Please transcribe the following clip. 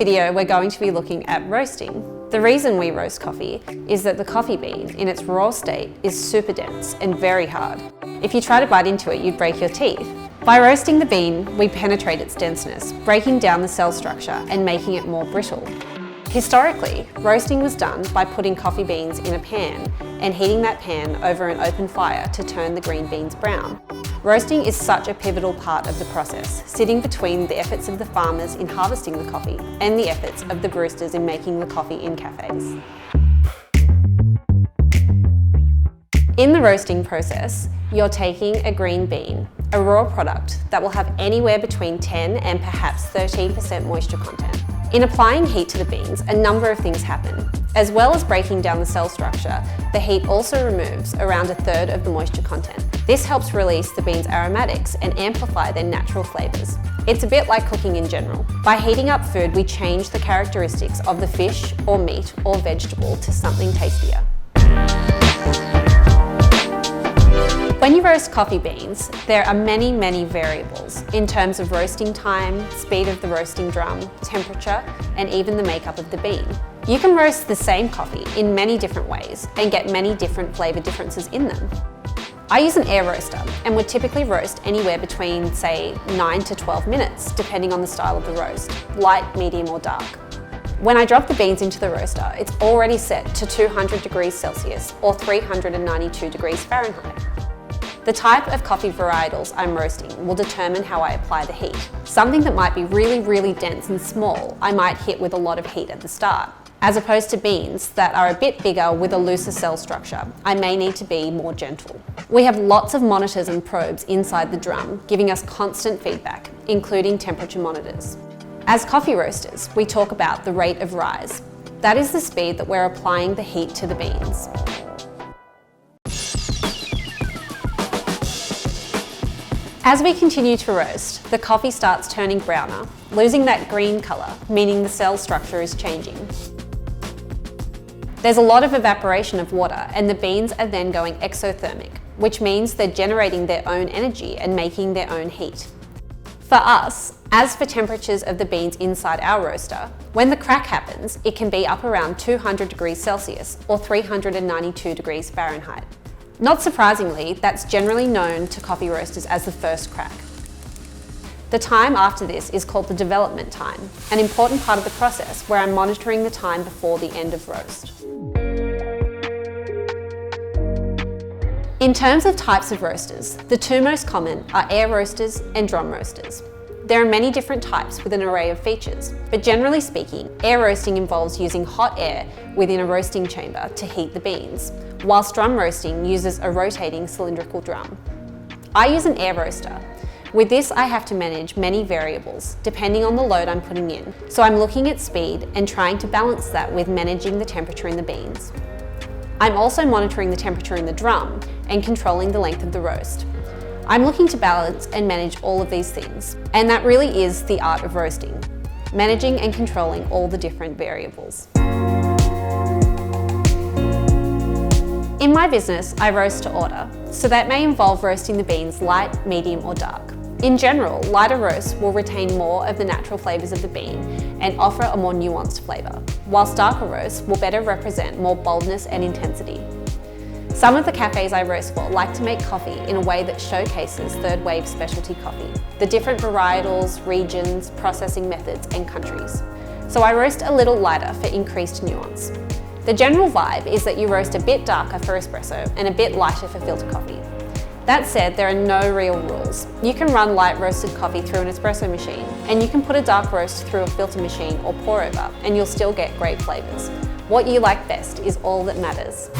video, we're going to be looking at roasting. The reason we roast coffee is that the coffee bean, in its raw state, is super dense and very hard. If you try to bite into it, you'd break your teeth. By roasting the bean, we penetrate its denseness, breaking down the cell structure and making it more brittle. Historically, roasting was done by putting coffee beans in a pan and heating that pan over an open fire to turn the green beans brown. Roasting is such a pivotal part of the process, sitting between the efforts of the farmers in harvesting the coffee and the efforts of the baristas in making the coffee in cafes. In the roasting process, you're taking a green bean, a raw product that will have anywhere between 10 and perhaps 13% moisture content. In applying heat to the beans, a number of things happen. As well as breaking down the cell structure, the heat also removes around a third of the moisture content. This helps release the beans' aromatics and amplify their natural flavours. It's a bit like cooking in general. By heating up food, we change the characteristics of the fish or meat or vegetable to something tastier. When you roast coffee beans, there are many variables in terms of roasting time, speed of the roasting drum, temperature, and even the makeup of the bean. You can roast the same coffee in many different ways and get many different flavour differences in them. I use an air roaster and would typically roast anywhere between, say, 9 to 12 minutes, depending on the style of the roast, light, medium, or dark. When I drop the beans into the roaster, it's already set to 200 degrees Celsius or 392 degrees Fahrenheit. The type of coffee varietals I'm roasting will determine how I apply the heat. Something that might be really dense and small, I might hit with a lot of heat at the start. As opposed to beans that are a bit bigger with a looser cell structure, I may need to be more gentle. We have lots of monitors and probes inside the drum, giving us constant feedback, including temperature monitors. As coffee roasters, we talk about the rate of rise. That is the speed that we're applying the heat to the beans. As we continue to roast, the coffee starts turning browner, losing that green colour, meaning the cell structure is changing. There's a lot of evaporation of water and the beans are then going exothermic, which means they're generating their own energy and making their own heat. For us, as for temperatures of the beans inside our roaster, when the crack happens, it can be up around 200 degrees Celsius or 392 degrees Fahrenheit. Not surprisingly, that's generally known to coffee roasters as the first crack. The time after this is called the development time, an important part of the process where I'm monitoring the time before the end of roast. In terms of types of roasters, the two most common are air roasters and drum roasters. There are many different types with an array of features, but generally speaking, air roasting involves using hot air within a roasting chamber to heat the beans, whilst drum roasting uses a rotating cylindrical drum. I use an air roaster. With this, I have to manage many variables, depending on the load I'm putting in, so I'm looking at speed and trying to balance that with managing the temperature in the beans. I'm also monitoring the temperature in the drum and controlling the length of the roast. I'm looking to balance and manage all of these things, and that really is the art of roasting, managing and controlling all the different variables. In my business, I roast to order, so that may involve roasting the beans light, medium, or dark. In general, lighter roasts will retain more of the natural flavours of the bean and offer a more nuanced flavour, whilst darker roasts will better represent more boldness and intensity. Some of the cafes I roast for like to make coffee in a way that showcases third wave specialty coffee, the different varietals, regions, processing methods, and countries. So I roast a little lighter for increased nuance. The general vibe is that you roast a bit darker for espresso and a bit lighter for filter coffee. That said, there are no real rules. You can run light roasted coffee through an espresso machine, and you can put a dark roast through a filter machine or pour over, and you'll still get great flavours. What you like best is all that matters.